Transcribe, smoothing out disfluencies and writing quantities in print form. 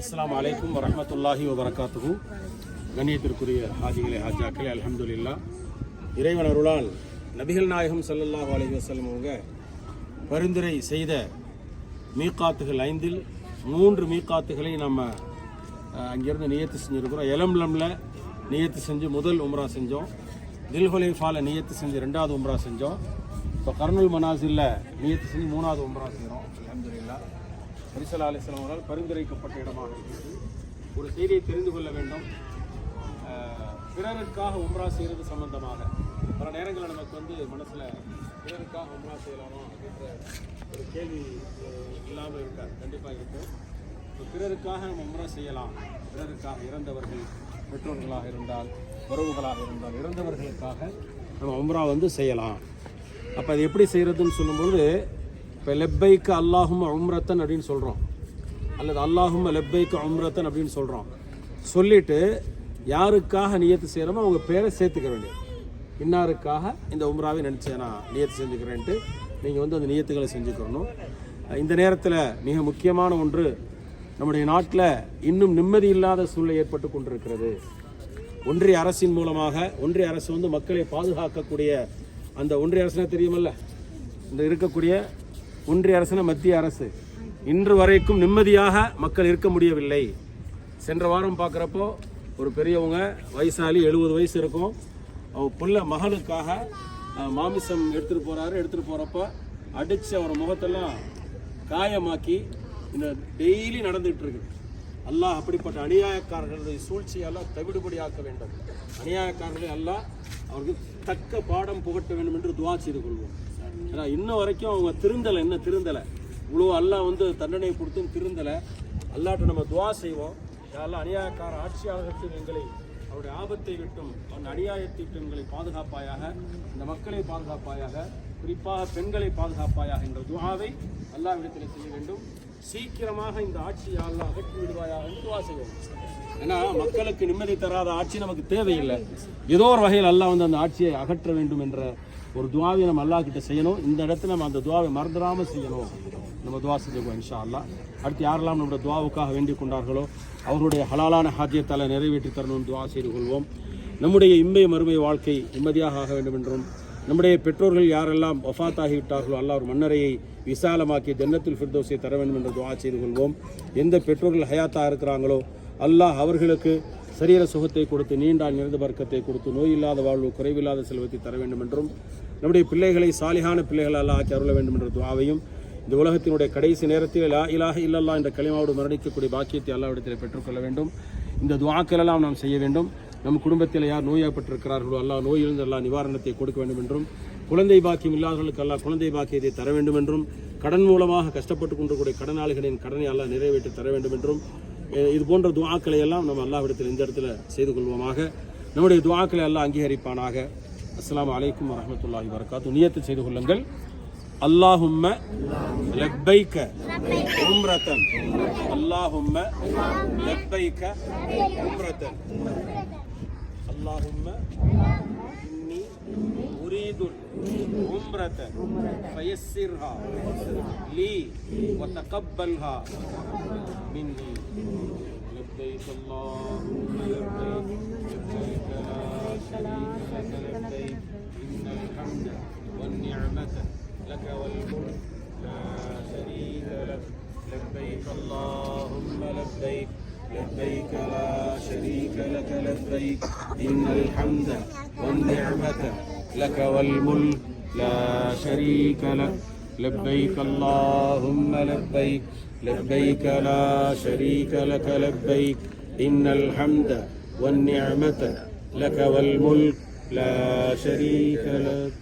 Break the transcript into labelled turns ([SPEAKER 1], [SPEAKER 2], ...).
[SPEAKER 1] அஸ்ஸலாமு அலைக்கும் வரஹ்மத்துல்லாஹி வபரகாத்துஹு. கண்ணியத்திற்குரிய ஹாஜிகளே ஹாஜாக்களே, அல்ஹம்துலில்லாஹ். இறைவன் அருளால் நபிகள் நாயகம் ஸல்லல்லாஹு அலைஹி வஸல்லம் அவங்க பரிந்துரை செய்த மீகாத்துகள் 5-இல் 3 மீகாத்துகளை நம்ம அங்கேருந்து நியத்து செஞ்சுருக்கிறோம். எலம்லமில் நியத்து செஞ்சு முதல் உம்ரா செஞ்சோம். தில்ஹுலைஃபாவில் நியத்து செஞ்சு 2வது உம்ரா செஞ்சோம். இப்போ கர்னுல் மனாசிலில் நியத்து செஞ்சு 3வது உம்ரா செய்கிறோம். அல்ஹம்துலில்லாஹ். நபி ஸல்லல்லாஹு அலைஹி வஸல்லம் அவர்களால் பரிந்துரைக்கப்பட்ட இடமாக இருக்கிறது. ஒரு செய்தியை தெரிந்து கொள்ள வேண்டும். பிறருக்காக உம்ரா செய்கிறது சம்பந்தமாக பல நேரங்களில் நமக்கு மனசில் பிறருக்காக உம்ரா செய்யலாமா அப்படின்ற ஒரு கேள்வி இல்லாமல் இருக்காது. கண்டிப்பாக இருக்கும். இப்போ பிறருக்காக நம்ம உம்ரா செய்யலாம். பிறருக்காக இறந்தவர்கள், பெற்றோர்களாக இருந்தால், உறவுகளாக இருந்தால், இறந்தவர்களுக்காக நம்ம உம்ரா செய்யலாம். அப்போ அது எப்படி செய்கிறதுன்னு சொல்லும்போது, இப்போ லெப்பைக்கு அல்லாஹும் உம்ரத்தன் அப்படின்னு சொல்கிறோம், அல்லது அல்லாஹும் லெப்பைக்கு உம்ரத்தன் அப்படின்னு சொல்கிறோம். சொல்லிவிட்டு யாருக்காக நியத்து செய்கிறோமோ அவங்க பேரை சேர்த்துக்க வேண்டியது. இன்னாருக்காக இந்த உம்ராவை நினச்சேன் நான் நியத்து செஞ்சுக்கிறேன்ட்டு நீங்கள் அந்த நியத்துக்களை செஞ்சுக்கிறணும். இந்த நேரத்தில் மிக முக்கியமான ஒன்று, நம்முடைய நாட்டில் இன்னும் நிம்மதி இல்லாத சூழ்நிலை ஏற்பட்டு கொண்டிருக்கிறது. ஒன்றிய அரசின் மூலமாக ஒன்றிய அரசு மக்களை பாதுகாக்கக்கூடிய அந்த ஒன்றிய அரசுனா தெரியுமல்ல, இந்த இருக்கக்கூடிய ஒன்றிய அரசுனா மத்திய அரசு, இன்று வரைக்கும் நிம்மதியாக மக்கள் இருக்க முடியவில்லை. சென்ற வாரம் பார்க்குறப்போ ஒரு பெரியவங்க வயசாளி 70 வயசு இருக்கும், அவங்க புள்ள மகளுக்காக மாமிசம் எடுத்துகிட்டு போகிறாரு. எடுத்துகிட்டு போகிறப்ப அடித்து அவர் முகத்தெல்லாம் காயமாக்கி இந்த டெய்லி நடந்துகிட்டு இருக்கு. அல்லாஹ் அப்படிப்பட்ட அநியாயக்காரர்களுடைய சூழ்ச்சியெல்லாம் தவிடுபடியாக்க வேண்டும். அநியாயக்காரர்களை அல்லாஹ் அவருக்கு தக்க பாடம் புகட்ட வேண்டும் என்று துவா செய்து கொள்வோம். ஏன்னா இன்னும் வரைக்கும் அவங்க திருந்தலை. இவ்வளோ அல்லாஹ் தண்டனை கொடுத்தும் திருந்தலை. அல்லாட்ட நம்ம துவா செய்வோம். யாரெல்லாம் அநியாயக்கார ஆட்சியாளர்களுக்கு எங்களை அவருடைய ஆபத்தை விட்டும் அந்த அநியாயத்தை விட்டும் எங்களை பாதுகாப்பாயாக, இந்த மக்களை பாதுகாப்பாயாக, குறிப்பாக பெண்களை பாதுகாப்பாயாக என்ற துஆவை அல்லாஹ்விடத்தில் செய்ய வேண்டும். சீக்கிரமாக இந்த ஆட்சியை அல்லாஹ் அகற்றி விடுவாயாக என்று துஆ செய்வோம். ஏன்னா மக்களுக்கு நிம்மதி தராத ஆட்சி நமக்கு தேவையில்லை. ஏதோ ஒரு வகையில் அல்லாஹ் அந்த ஆட்சியை அகற்ற வேண்டும் என்ற ஒரு துஆவை நம்ம அல்லாஹ் கிட்ட செய்யணும். இந்த இடத்துல நம்ம அந்த துஆவை மறந்துடாமல் செய்யணும். நம்ம துஆ செஞ்சுக்குவோம் இன்ஷா அல்லாஹ். அடுத்து யாரெல்லாம் நம்முடைய துஆவுக்காக வேண்டிக் கொண்டார்களோ அவருடைய ஹலாலான ஹாஜியத்தால் நிறைவேற்றி தரணும் துஆ செய்து கொள்வோம். நம்முடைய இம்மை மறுமை வாழ்க்கை நிம்மதியாக ஆக வேண்டும் என்றும், நம்முடைய பெற்றோர்கள் யாரெல்லாம் வஃபாத் ஆகிவிட்டார்களோ அல்லாஹ் ஒரு மன்னரையை விசாலமாக்கி ஜன்னத்துல் ஃபிர்தௌஸை தர வேண்டும் என்று துஆ செய்து கொள்வோம். எந்த பெற்றோர்கள் ஹயாத்தாக இருக்கிறாங்களோ அல்லாஹ் அவர்களுக்கு சரீர சுகத்தை கொடுத்து, நீண்டால் நிறைந்த பர்க்கத்தை கொடுத்து, நோய் இல்லாத வாழ்வு, குறைவில்லாத செல்வத்தை தர வேண்டும் என்றும், நம்முடைய பிள்ளைகளை சாலிஹான பிள்ளைகள் அல்லாஹ் ஆக்கி அருள வேண்டும் என்ற துஆவையும், இந்த உலகத்தினுடைய கடைசி நேரத்தில் லா இலாஹ இல்லல்லாஹ் என்ற கலிமாவோடு மரணிக்கக்கூடிய பாக்கியத்தை அல்லாஹ்விடத்தில் பெற்றுக்கொள்ள வேண்டும். இந்த துஆக்களெல்லாம் நாம் செய்ய வேண்டும். நம் குடும்பத்தில் யார் நோய்ப்பட்டிருக்கிறார்களோ அல்லாஹ் நோயிலிருந்து அல்லாஹ் நிவாரணத்தை கொடுக்க வேண்டும் என்றும், குழந்தை பாக்கியம் இல்லாதவர்களுக்கு அல்லாஹ் குழந்தை பாக்கியத்தை தர வேண்டும் என்றும், கடன் மூலமாக கஷ்டப்பட்டு கொண்டிருக்கூடிய கடனாளிகளின் கடனை அல்லாஹ் நிறைவேற்றி தர வேண்டும் என்றும், இது போன்ற துஆக்களை எல்லாம் நம்ம அல்லாஹ்விடத்தில் இந்த இடத்துல செய்து கொள்வோமாக. நம்முடைய துஆக்களை அல்லாஹ் அங்கீகரிப்பானாக. அஸ்ஸலாமு அலைக்கும் வரஹ்மத்துல்லாஹி வபரகாத்துஹு. நியத்து செய்து கொள்ளுங்கள். அல்லாஹும்ம லப்பைக உம்ரத்தன், அல்லாஹும்ம லப்பைக உம்ரத்தன், அல்லாஹும்ம இன்னி உரீதுல் உம்ரத ஃபயஸ்ஸிர்ஹா லீ வதகப்பல்ஹா மின்னி. லப்பைக அல்லாஹும்ம லப்பைக லா ஷரீக லக லப்பைக் இன்னல் ஹம்த வன்னிஅமத لك والملك لا شريك لك لبيك اللهم لبيك لبيك لا شريك لك لبيك إن الحمد والنعمة لك والملك لا شريك لك لبيك اللهم لبيك لبيك لا شريك لك لبيك إن الحمد والنعمة لك والملك لا شريك لك.